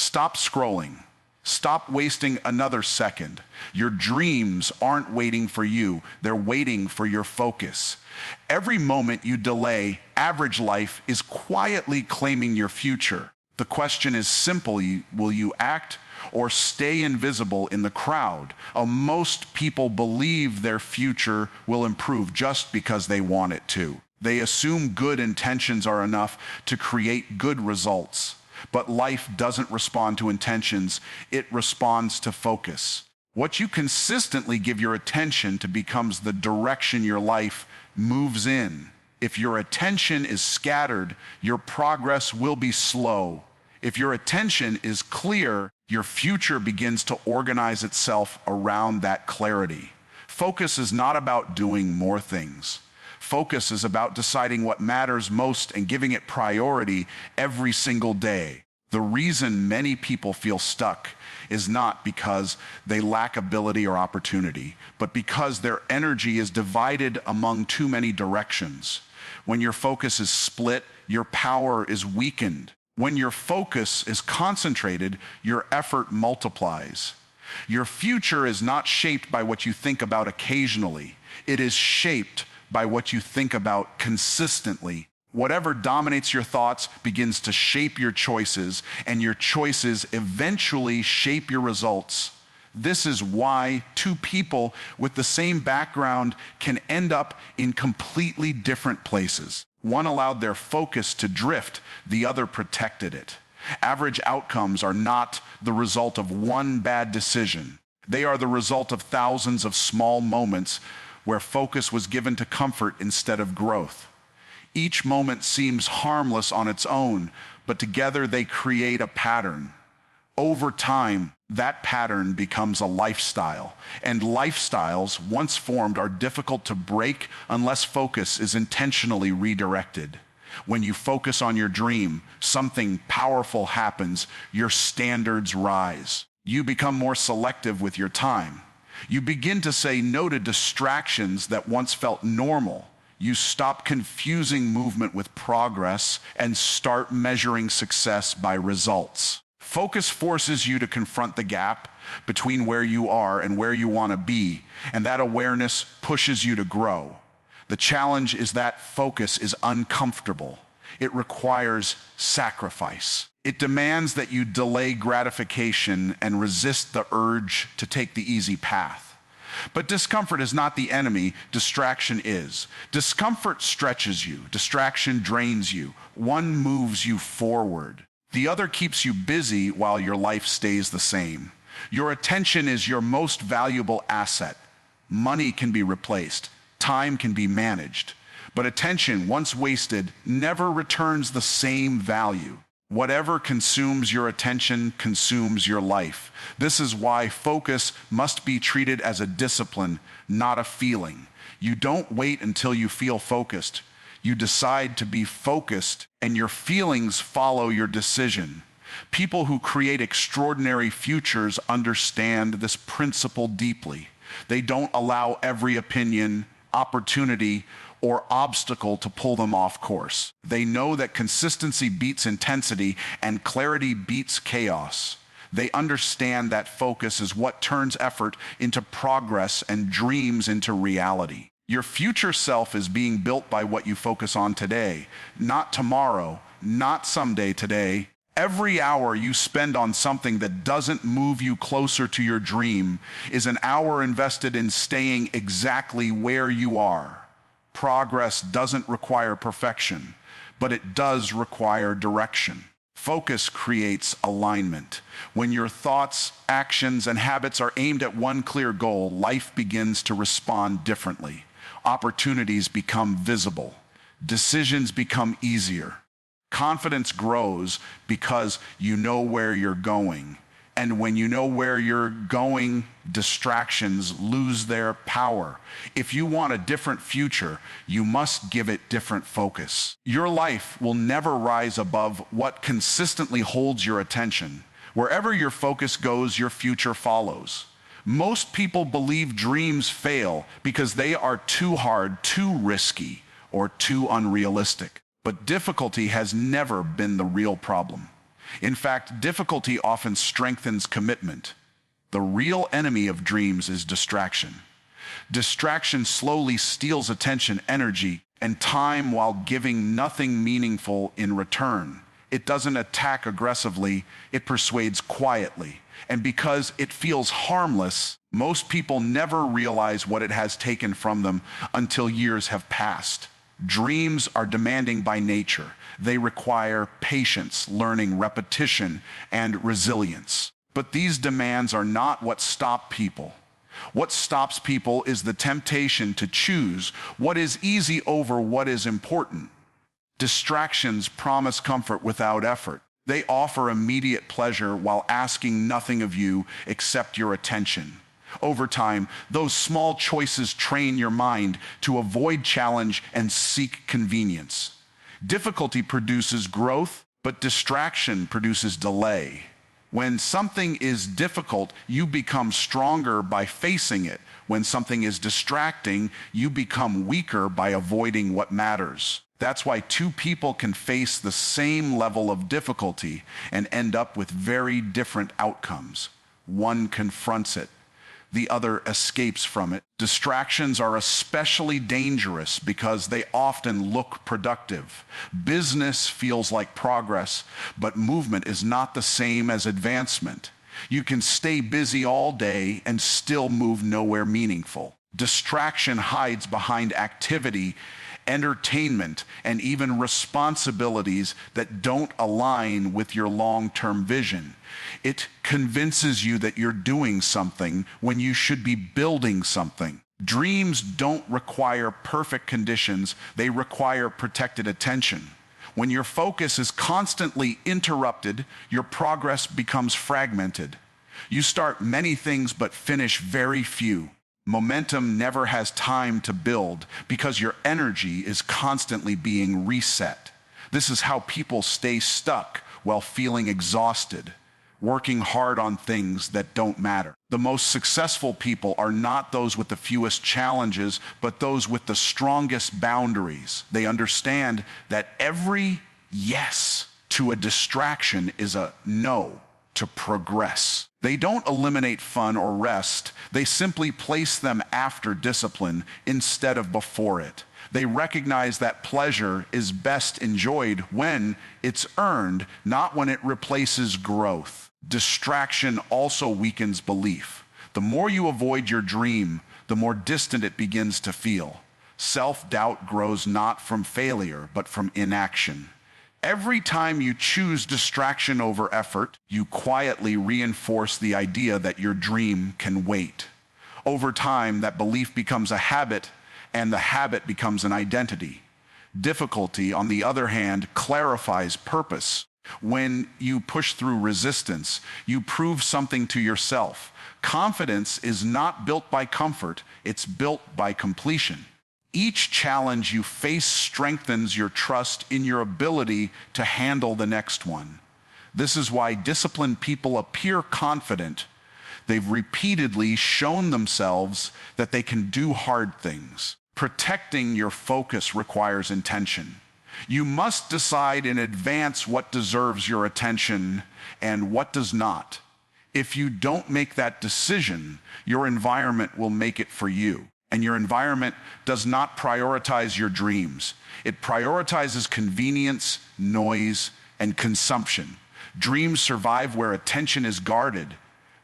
Stop scrolling. Stop wasting another second. Your dreams aren't waiting for you. They're waiting for your focus. Every moment you delay, average life is quietly claiming your future. The question is simple: will you act or stay invisible in the crowd? Most people believe their future will improve just because they want it to. They assume good intentions are enough to create good results. But life doesn't respond to intentions, it responds to focus. What you consistently give your attention to becomes the direction your life moves in. If your attention is scattered, your progress will be slow. If your attention is clear, your future begins to organize itself around that clarity. Focus is not about doing more things. Focus is about deciding what matters most and giving it priority every single day. The reason many people feel stuck is not because they lack ability or opportunity, but because their energy is divided among too many directions. When your focus is split, your power is weakened. When your focus is concentrated, your effort multiplies. Your future is not shaped by what you think about occasionally. It is shaped by what you think about consistently. Whatever dominates your thoughts begins to shape your choices, and your choices eventually shape your results. This is why two people with the same background can end up in completely different places. One allowed their focus to drift, the other protected it. Average outcomes are not the result of one bad decision. They are the result of thousands of small moments where focus was given to comfort instead of growth. Each moment seems harmless on its own, but together they create a pattern. Over time, that pattern becomes a lifestyle, and lifestyles, once formed, are difficult to break unless focus is intentionally redirected. When you focus on your dream, something powerful happens. Your standards rise. You become more selective with your time. You begin to say no to distractions that once felt normal. You stop confusing movement with progress and start measuring success by results. Focus forces you to confront the gap between where you are and where you want to be, and that awareness pushes you to grow. The challenge is that focus is uncomfortable. It requires sacrifice. It demands that you delay gratification and resist the urge to take the easy path. But discomfort is not the enemy, distraction is. Discomfort stretches you, distraction drains you. One moves you forward. The other keeps you busy while your life stays the same. Your attention is your most valuable asset. Money can be replaced, time can be managed, but attention, once wasted, never returns the same value. Whatever consumes your attention consumes your life. This is why focus must be treated as a discipline, not a feeling. You don't wait until you feel focused. You decide to be focused, and your feelings follow your decision. People who create extraordinary futures understand this principle deeply. They don't allow every opinion, opportunity, or obstacle to pull them off course. They know that consistency beats intensity and clarity beats chaos. They understand that focus is what turns effort into progress and dreams into reality. Your future self is being built by what you focus on today, not tomorrow, not someday today. Every hour you spend on something that doesn't move you closer to your dream is an hour invested in staying exactly where you are. Progress doesn't require perfection, but it does require direction. Focus creates alignment. When your thoughts, actions, and habits are aimed at one clear goal, life begins to respond differently. Opportunities become visible. Decisions become easier. Confidence grows because you know where you're going. And when you know where you're going, distractions lose their power. If you want a different future, you must give it different focus. Your life will never rise above what consistently holds your attention. Wherever your focus goes, your future follows. Most people believe dreams fail because they are too hard, too risky, or too unrealistic. But difficulty has never been the real problem. In fact, difficulty often strengthens commitment. The real enemy of dreams is distraction. Distraction slowly steals attention, energy, and time while giving nothing meaningful in return. It doesn't attack aggressively, it persuades quietly. And because it feels harmless, most people never realize what it has taken from them until years have passed. Dreams are demanding by nature. They require patience, learning, repetition, and resilience. But these demands are not what stop people. What stops people is the temptation to choose what is easy over what is important. Distractions promise comfort without effort. They offer immediate pleasure while asking nothing of you except your attention. Over time, those small choices train your mind to avoid challenge and seek convenience. Difficulty produces growth, but distraction produces delay. When something is difficult, you become stronger by facing it. When something is distracting, you become weaker by avoiding what matters. That's why two people can face the same level of difficulty and end up with very different outcomes. One confronts it, the other escapes from it. Distractions are especially dangerous because they often look productive. Business feels like progress, but movement is not the same as advancement. You can stay busy all day and still move nowhere meaningful. Distraction hides behind activity, entertainment, and even responsibilities that don't align with your long-term vision. It convinces you that you're doing something when you should be building something. Dreams don't require perfect conditions, they require protected attention. When your focus is constantly interrupted, your progress becomes fragmented. You start many things but finish very few. Momentum never has time to build because your energy is constantly being reset. This is how people stay stuck while feeling exhausted, working hard on things that don't matter. The most successful people are not those with the fewest challenges, but those with the strongest boundaries. They understand that every yes to a distraction is a no to progress. They don't eliminate fun or rest. They simply place them after discipline instead of before it. They recognize that pleasure is best enjoyed when it's earned, not when it replaces growth. Distraction also weakens belief. The more you avoid your dream, the more distant it begins to feel. Self-doubt grows not from failure, but from inaction. Every time you choose distraction over effort, you quietly reinforce the idea that your dream can wait. Over time, that belief becomes a habit, and the habit becomes an identity. Difficulty, on the other hand, clarifies purpose. When you push through resistance, you prove something to yourself. Confidence is not built by comfort, it's built by completion. Each challenge you face strengthens your trust in your ability to handle the next one. This is why disciplined people appear confident. They've repeatedly shown themselves that they can do hard things. Protecting your focus requires intention. You must decide in advance what deserves your attention and what does not. If you don't make that decision, your environment will make it for you. And your environment does not prioritize your dreams. It prioritizes convenience, noise, and consumption. Dreams survive where attention is guarded.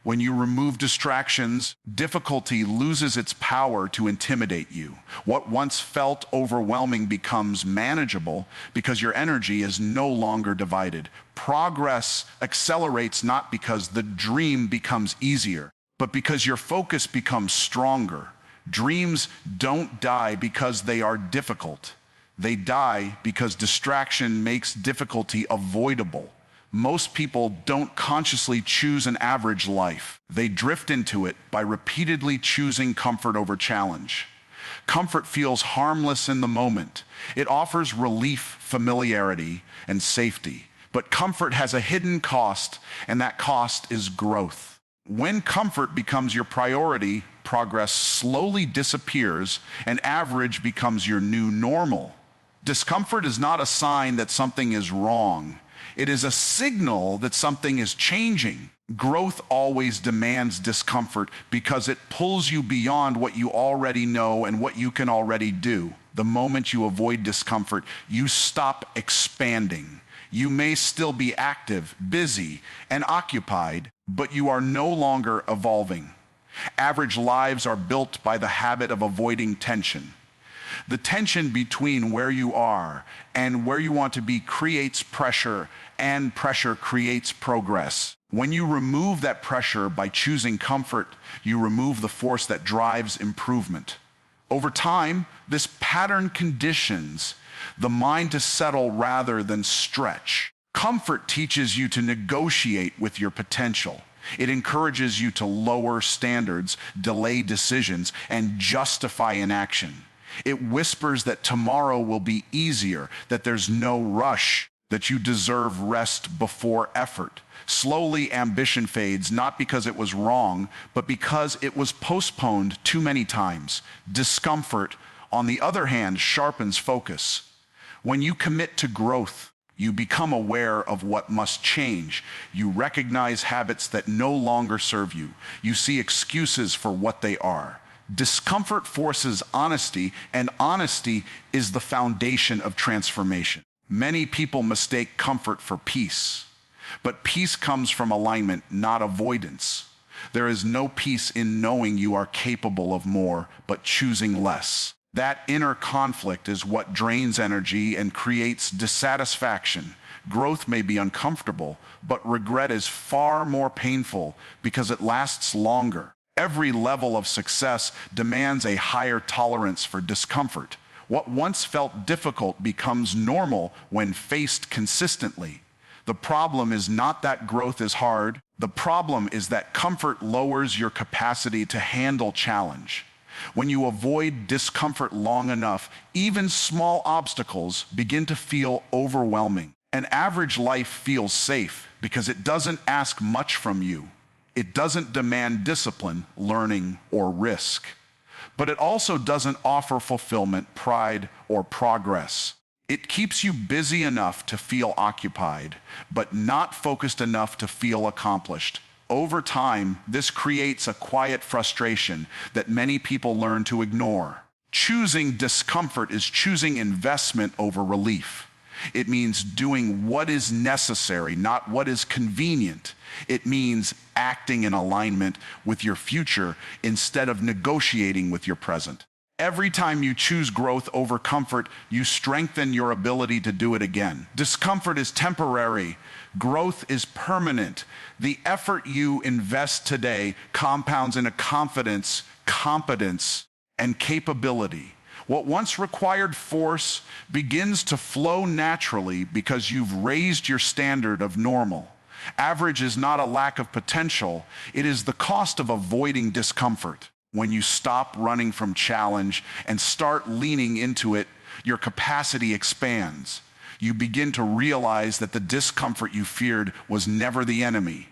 When you remove distractions, difficulty loses its power to intimidate you. What once felt overwhelming becomes manageable because your energy is no longer divided. Progress accelerates not because the dream becomes easier, but because your focus becomes stronger. Dreams don't die because they are difficult. They die because distraction makes difficulty avoidable. Most people don't consciously choose an average life. They drift into it by repeatedly choosing comfort over challenge. Comfort feels harmless in the moment. It offers relief, familiarity, and safety. But comfort has a hidden cost, and that cost is growth. When comfort becomes your priority, progress slowly disappears, and average becomes your new normal. Discomfort is not a sign that something is wrong. It is a signal that something is changing. Growth always demands discomfort because it pulls you beyond what you already know and what you can already do. The moment you avoid discomfort, you stop expanding. You may still be active, busy, and occupied, but you are no longer evolving. Average lives are built by the habit of avoiding tension. The tension between where you are and where you want to be creates pressure, and pressure creates progress. When you remove that pressure by choosing comfort, you remove the force that drives improvement. Over time, this pattern conditions the mind to settle rather than stretch. Comfort teaches you to negotiate with your potential. It encourages you to lower standards, delay decisions, and justify inaction. It whispers that tomorrow will be easier, that there's no rush, that you deserve rest before effort. Slowly, ambition fades, not because it was wrong, but because it was postponed too many times. Discomfort, on the other hand, sharpens focus. When you commit to growth, you become aware of what must change. You recognize habits that no longer serve you. You see excuses for what they are. Discomfort forces honesty, and honesty is the foundation of transformation. Many people mistake comfort for peace, but peace comes from alignment, not avoidance. There is no peace in knowing you are capable of more, but choosing less. That inner conflict is what drains energy and creates dissatisfaction. Growth may be uncomfortable, but regret is far more painful because it lasts longer. Every level of success demands a higher tolerance for discomfort. What once felt difficult becomes normal when faced consistently. The problem is not that growth is hard. The problem is that comfort lowers your capacity to handle challenge. When you avoid discomfort long enough, even small obstacles begin to feel overwhelming. An average life feels safe because it doesn't ask much from you. It doesn't demand discipline, learning, or risk. But it also doesn't offer fulfillment, pride, or progress. It keeps you busy enough to feel occupied, but not focused enough to feel accomplished. Over time, this creates a quiet frustration that many people learn to ignore. Choosing discomfort is choosing investment over relief. It means doing what is necessary, not what is convenient. It means acting in alignment with your future instead of negotiating with your present. Every time you choose growth over comfort, you strengthen your ability to do it again. Discomfort is temporary. Growth is permanent. The effort you invest today compounds into confidence, competence, and capability. What once required force begins to flow naturally because you've raised your standard of normal. Average is not a lack of potential. It is the cost of avoiding discomfort. When you stop running from challenge and start leaning into it, your capacity expands. You begin to realize that the discomfort you feared was never the enemy.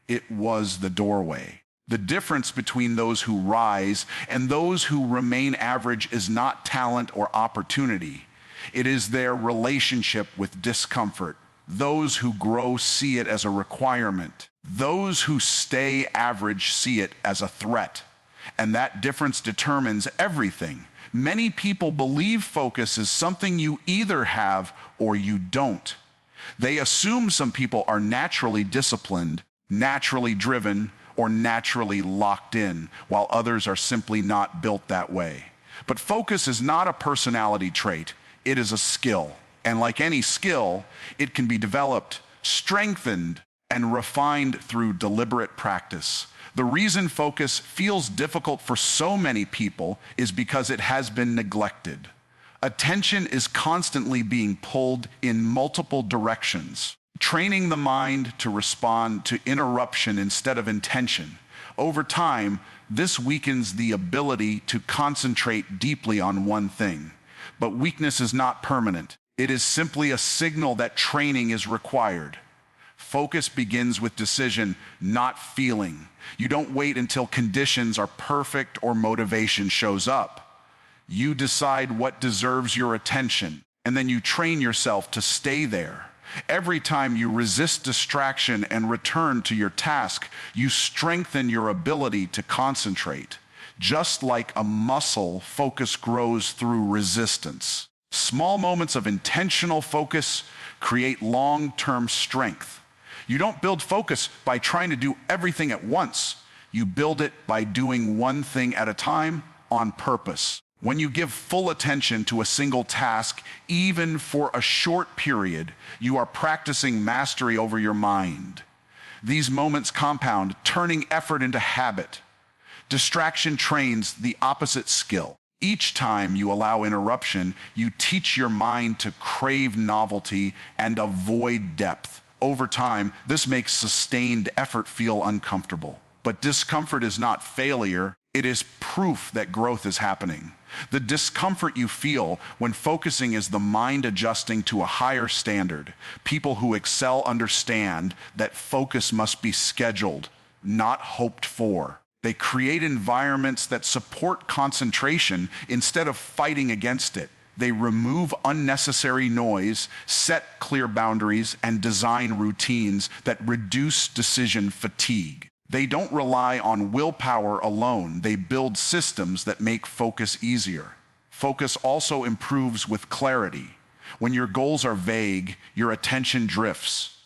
It was the doorway. The difference between those who rise and those who remain average is not talent or opportunity. It is their relationship with discomfort. Those who grow see it as a requirement. Those who stay average see it as a threat. And that difference determines everything. Many people believe focus is something you either have or you don't. They assume some people are naturally disciplined, naturally driven, or naturally locked in, while others are simply not built that way. But focus is not a personality trait, it is a skill. And like any skill, it can be developed, strengthened, and refined through deliberate practice. The reason focus feels difficult for so many people is because it has been neglected. Attention is constantly being pulled in multiple directions, training the mind to respond to interruption instead of intention. Over time, this weakens the ability to concentrate deeply on one thing. But weakness is not permanent. It is simply a signal that training is required. Focus begins with decision, not feeling. You don't wait until conditions are perfect or motivation shows up. You decide what deserves your attention, and then you train yourself to stay there. Every time you resist distraction and return to your task, you strengthen your ability to concentrate. Just like a muscle, focus grows through resistance. Small moments of intentional focus create long-term strength. You don't build focus by trying to do everything at once. You build it by doing one thing at a time on purpose. When you give full attention to a single task, even for a short period, you are practicing mastery over your mind. These moments compound, turning effort into habit. Distraction trains the opposite skill. Each time you allow interruption, you teach your mind to crave novelty and avoid depth. Over time, this makes sustained effort feel uncomfortable. But discomfort is not failure, it is proof that growth is happening. The discomfort you feel when focusing is the mind adjusting to a higher standard. People who excel understand that focus must be scheduled, not hoped for. They create environments that support concentration instead of fighting against it. They remove unnecessary noise, set clear boundaries, and design routines that reduce decision fatigue. They don't rely on willpower alone. They build systems that make focus easier. Focus also improves with clarity. When your goals are vague, your attention drifts.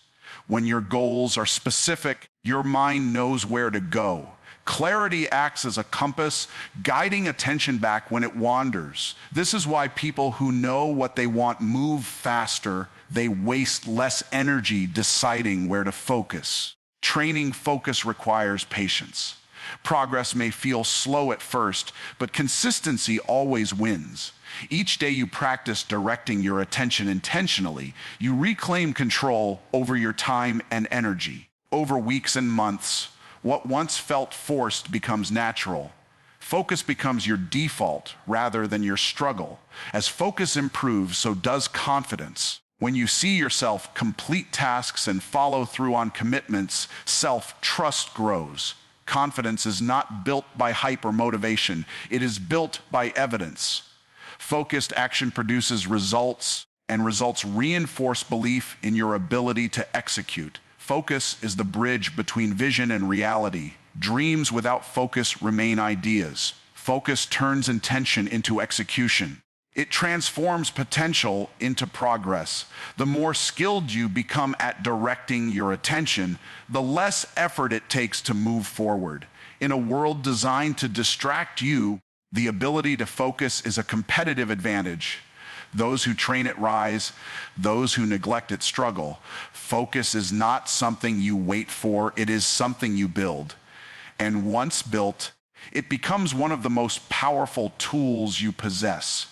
When your goals are specific, your mind knows where to go. Clarity acts as a compass, guiding attention back when it wanders. This is why people who know what they want move faster. They waste less energy deciding where to focus. Training focus requires patience. Progress may feel slow at first, but consistency always wins. Each day you practice directing your attention intentionally, you reclaim control over your time and energy. Over weeks and months, what once felt forced becomes natural. Focus becomes your default rather than your struggle. As focus improves, so does confidence. When you see yourself complete tasks and follow through on commitments, self-trust grows. Confidence is not built by hype or motivation. It is built by evidence. Focused action produces results, and results reinforce belief in your ability to execute. Focus is the bridge between vision and reality. Dreams without focus remain ideas. Focus turns intention into execution. It transforms potential into progress. The more skilled you become at directing your attention, the less effort it takes to move forward. In a world designed to distract you, the ability to focus is a competitive advantage. Those who train it rise, those who neglect it struggle. Focus is not something you wait for, it is something you build. And once built, it becomes one of the most powerful tools you possess.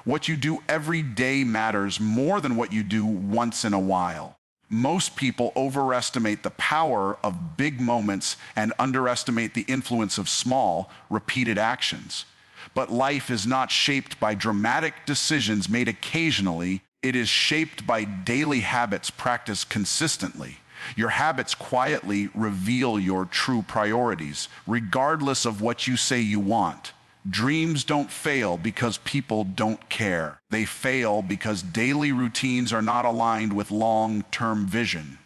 What you do every day matters more than what you do once in a while. Most people overestimate the power of big moments and underestimate the influence of small, repeated actions. But life is not shaped by dramatic decisions made occasionally. It is shaped by daily habits practiced consistently. Your habits quietly reveal your true priorities, regardless of what you say you want. Dreams don't fail because people don't care. They fail because daily routines are not aligned with long-term vision.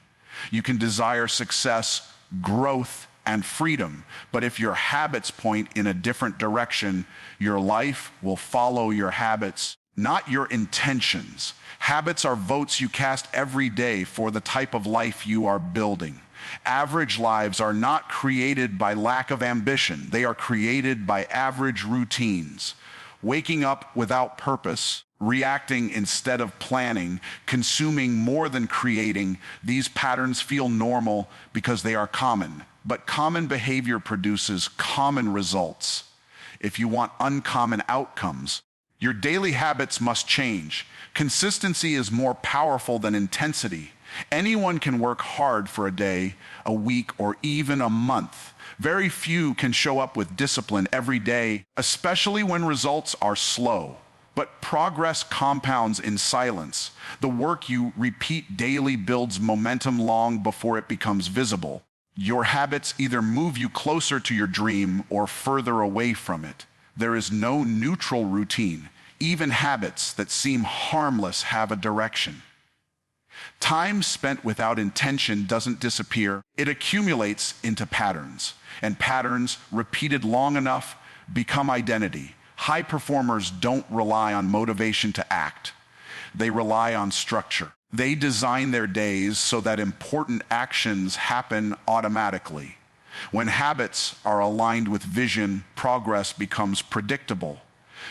You can desire success, growth, and freedom, but if your habits point in a different direction, your life will follow your habits, not your intentions. Habits are votes you cast every day for the type of life you are building. Average lives are not created by lack of ambition. They are created by average routines. Waking up without purpose, reacting instead of planning, consuming more than creating, these patterns feel normal because they are common. But common behavior produces common results. If you want uncommon outcomes, your daily habits must change. Consistency is more powerful than intensity. Anyone can work hard for a day, a week, or even a month. Very few can show up with discipline every day, especially when results are slow. But progress compounds in silence. The work you repeat daily builds momentum long before it becomes visible. Your habits either move you closer to your dream or further away from it. There is no neutral routine. Even habits that seem harmless have a direction. Time spent without intention doesn't disappear. It accumulates into patterns, and patterns, repeated long enough, become identity. High performers don't rely on motivation to act. They rely on structure. They design their days so that important actions happen automatically. When habits are aligned with vision, progress becomes predictable.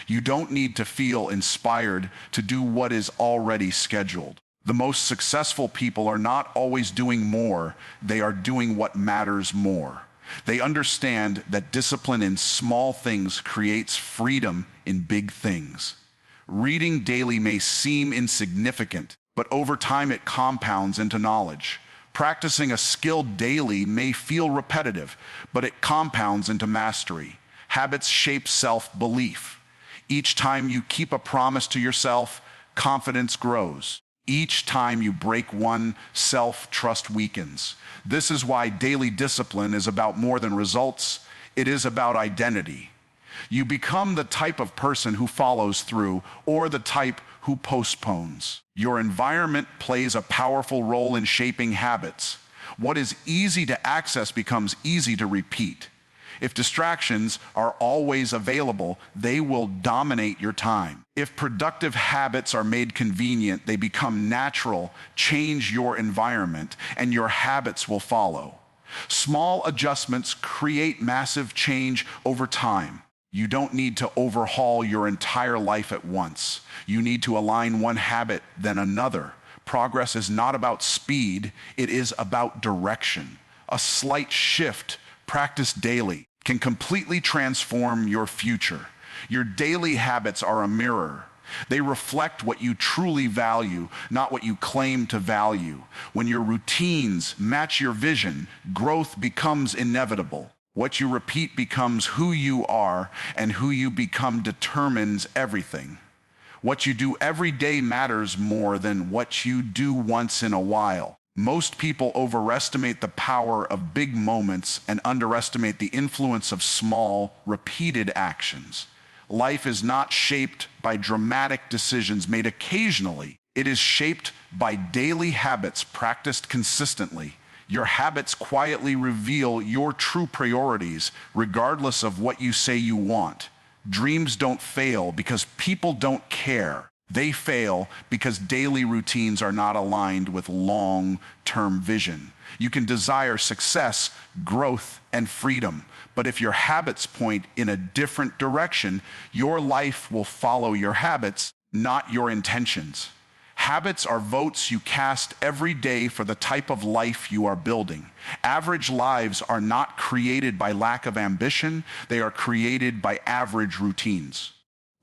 You don't need to feel inspired to do what is already scheduled. The most successful people are not always doing more, they are doing what matters more. They understand that discipline in small things creates freedom in big things. Reading daily may seem insignificant, but over time it compounds into knowledge. Practicing a skill daily may feel repetitive, but it compounds into mastery. Habits shape self-belief. Each time you keep a promise to yourself, confidence grows. Each time you break one, self-trust weakens. This is why daily discipline is about more than results. It is about identity. You become the type of person who follows through or the type who postpones. Your environment plays a powerful role in shaping habits. What is easy to access becomes easy to repeat. If distractions are always available, they will dominate your time. If productive habits are made convenient, they become natural. Change your environment, and your habits will follow. Small adjustments create massive change over time. You don't need to overhaul your entire life at once. You need to align one habit, then another. Progress is not about speed, it is about direction. A slight shift, practiced daily, can completely transform your future. Your daily habits are a mirror. They reflect what you truly value, not what you claim to value. When your routines match your vision, growth becomes inevitable. What you repeat becomes who you are, and who you become determines everything. What you do every day matters more than what you do once in a while. Most people overestimate the power of big moments and underestimate the influence of small, repeated actions. Life is not shaped by dramatic decisions made occasionally. It is shaped by daily habits practiced consistently. Your habits quietly reveal your true priorities, regardless of what you say you want. Dreams don't fail because people don't care. They fail because daily routines are not aligned with long-term vision. You can desire success, growth, and freedom, but if your habits point in a different direction, your life will follow your habits, not your intentions. Habits are votes you cast every day for the type of life you are building. Average lives are not created by lack of ambition, they are created by average routines.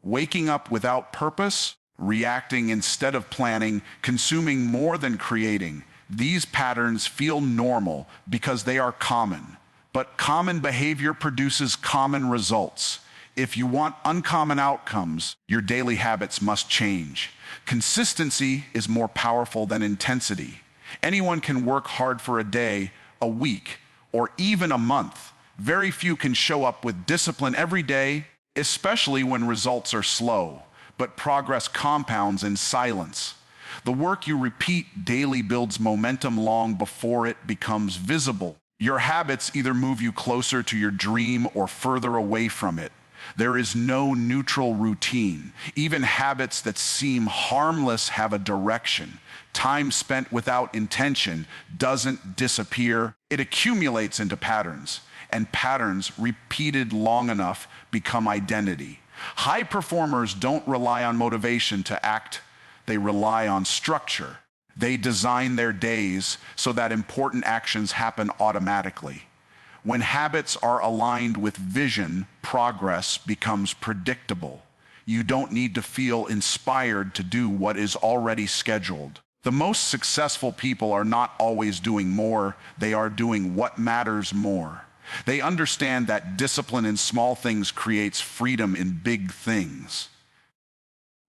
Waking up without purpose, reacting instead of planning, consuming more than creating. These patterns feel normal because they are common. But common behavior produces common results. If you want uncommon outcomes, your daily habits must change. Consistency is more powerful than intensity. Anyone can work hard for a day, a week, or even a month. Very few can show up with discipline every day, especially when results are slow. But progress compounds in silence. The work you repeat daily builds momentum long before it becomes visible. Your habits either move you closer to your dream or further away from it. There is no neutral routine. Even habits that seem harmless have a direction. Time spent without intention doesn't disappear. It accumulates into patterns, and patterns repeated long enough become identity. High performers don't rely on motivation to act. They rely on structure. They design their days so that important actions happen automatically. When habits are aligned with vision, progress becomes predictable. You don't need to feel inspired to do what is already scheduled. The most successful people are not always doing more, they are doing what matters more. They understand that discipline in small things creates freedom in big things.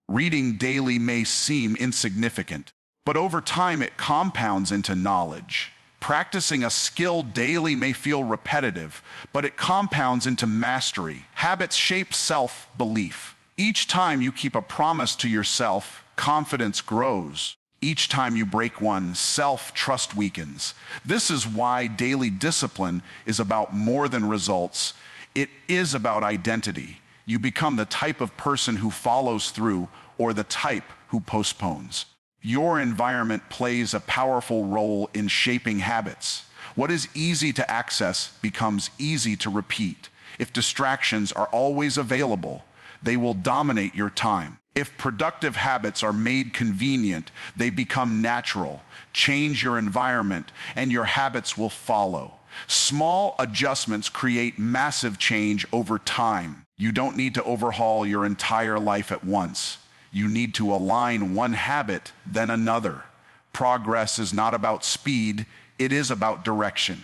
Reading daily may seem insignificant, but over time it compounds into knowledge. Practicing a skill daily may feel repetitive, but it compounds into mastery. Habits shape self-belief. Each time you keep a promise to yourself, confidence grows. Each time you break one, self-trust weakens. This is why daily discipline is about more than results. It is about identity. You become the type of person who follows through or the type who postpones. Your environment plays a powerful role in shaping habits. What is easy to access becomes easy to repeat. If distractions are always available, they will dominate your time. If productive habits are made convenient, they become natural. Change your environment, and your habits will follow. Small adjustments create massive change over time. You don't need to overhaul your entire life at once. You need to align one habit, then another. Progress is not about speed, it is about direction.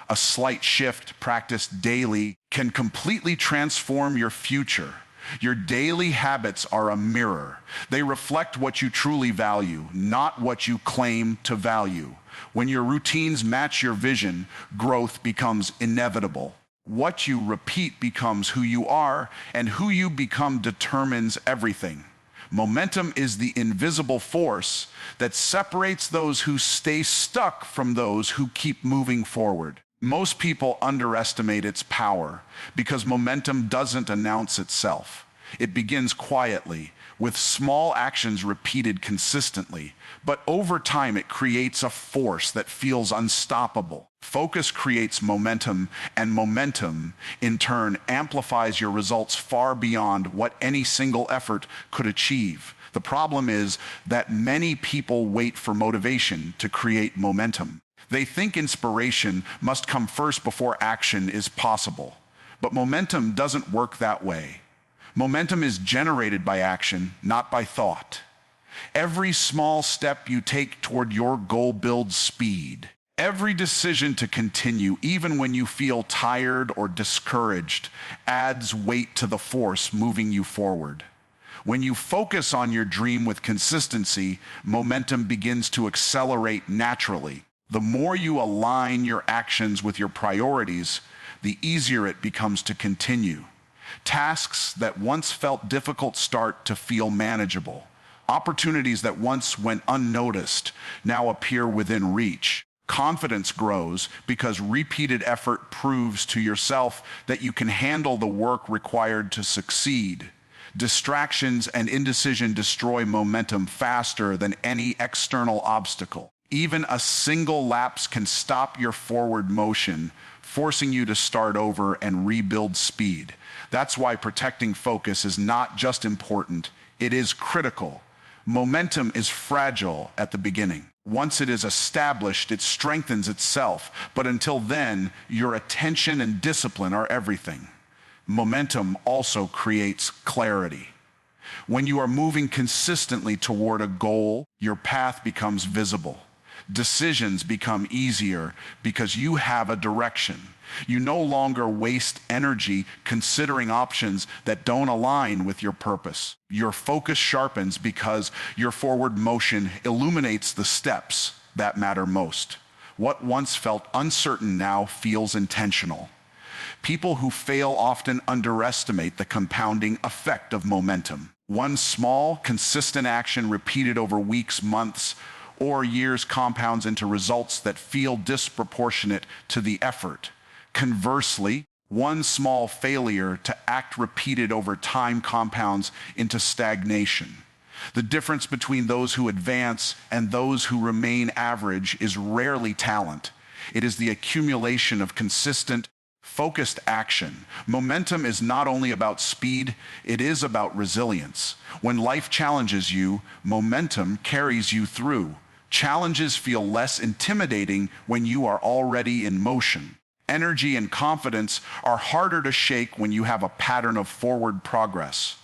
A slight shift practiced daily can completely transform your future. Your daily habits are a mirror. They reflect what you truly value, not what you claim to value. When your routines match your vision, growth becomes inevitable. What you repeat becomes who you are, and who you become determines everything. Momentum is the invisible force that separates those who stay stuck from those who keep moving forward. Most people underestimate its power because momentum doesn't announce itself. It begins quietly, with small actions repeated consistently, but over time it creates a force that feels unstoppable. Focus creates momentum, and momentum, in turn, amplifies your results far beyond what any single effort could achieve. The problem is that many people wait for motivation to create momentum. They think inspiration must come first before action is possible. But momentum doesn't work that way. Momentum is generated by action, not by thought. Every small step you take toward your goal builds speed. Every decision to continue, even when you feel tired or discouraged, adds weight to the force moving you forward. When you focus on your dream with consistency, momentum begins to accelerate naturally. The more you align your actions with your priorities, the easier it becomes to continue. Tasks that once felt difficult start to feel manageable. Opportunities that once went unnoticed now appear within reach. Confidence grows because repeated effort proves to yourself that you can handle the work required to succeed. Distractions and indecision destroy momentum faster than any external obstacle. Even a single lapse can stop your forward motion, forcing you to start over and rebuild speed. That's why protecting focus is not just important, it is critical. Momentum is fragile at the beginning. Once it is established, it strengthens itself. But until then, your attention and discipline are everything. Momentum also creates clarity. When you are moving consistently toward a goal, your path becomes visible. Decisions become easier because you have a direction. You no longer waste energy considering options that don't align with your purpose. Your focus sharpens because your forward motion illuminates the steps that matter most. What once felt uncertain now feels intentional. People who fail often underestimate the compounding effect of momentum. One small, consistent action repeated over weeks, months, or years compounds into results that feel disproportionate to the effort. Conversely, one small failure to act repeated over time compounds into stagnation. The difference between those who advance and those who remain average is rarely talent. It is the accumulation of consistent, focused action. Momentum is not only about speed, it is about resilience. When life challenges you, momentum carries you through. Challenges feel less intimidating when you are already in motion. Energy and confidence are harder to shake when you have a pattern of forward progress.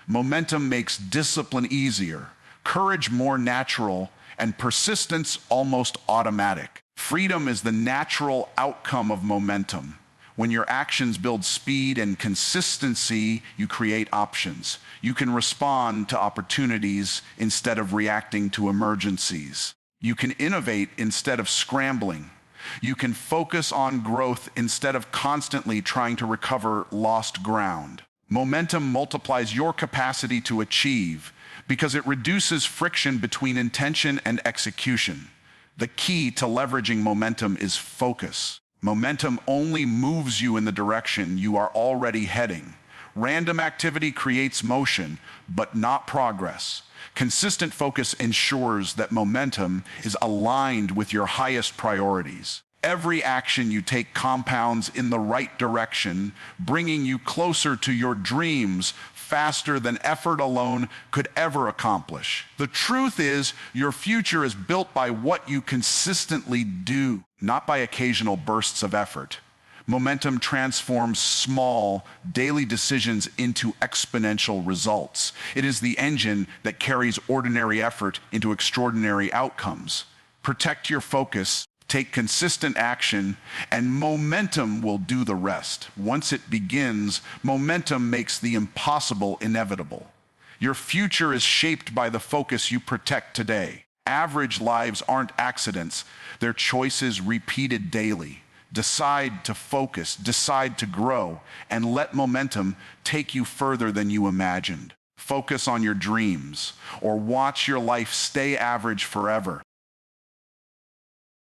Momentum makes discipline easier, courage more natural, and persistence almost automatic. Freedom is the natural outcome of momentum. When your actions build speed and consistency, you create options. You can respond to opportunities instead of reacting to emergencies. You can innovate instead of scrambling. You can focus on growth instead of constantly trying to recover lost ground. Momentum multiplies your capacity to achieve. because it reduces friction between intention and execution. The key to leveraging momentum is focus. Momentum only moves you in the direction you are already heading. Random activity creates motion, but not progress. Consistent focus ensures that momentum is aligned with your highest priorities. Every action you take compounds in the right direction, bringing you closer to your dreams faster than effort alone could ever accomplish. The truth is, your future is built by what you consistently do, not by occasional bursts of effort. Momentum transforms small, daily decisions into exponential results. It is the engine that carries ordinary effort into extraordinary outcomes. Protect your focus, take consistent action, and momentum will do the rest. Once it begins, momentum makes the impossible inevitable. Your future is shaped by the focus you protect today. Average lives aren't accidents, they're choices repeated daily. Decide to focus, decide to grow, and let momentum take you further than you imagined. Focus on your dreams, or watch your life stay average forever.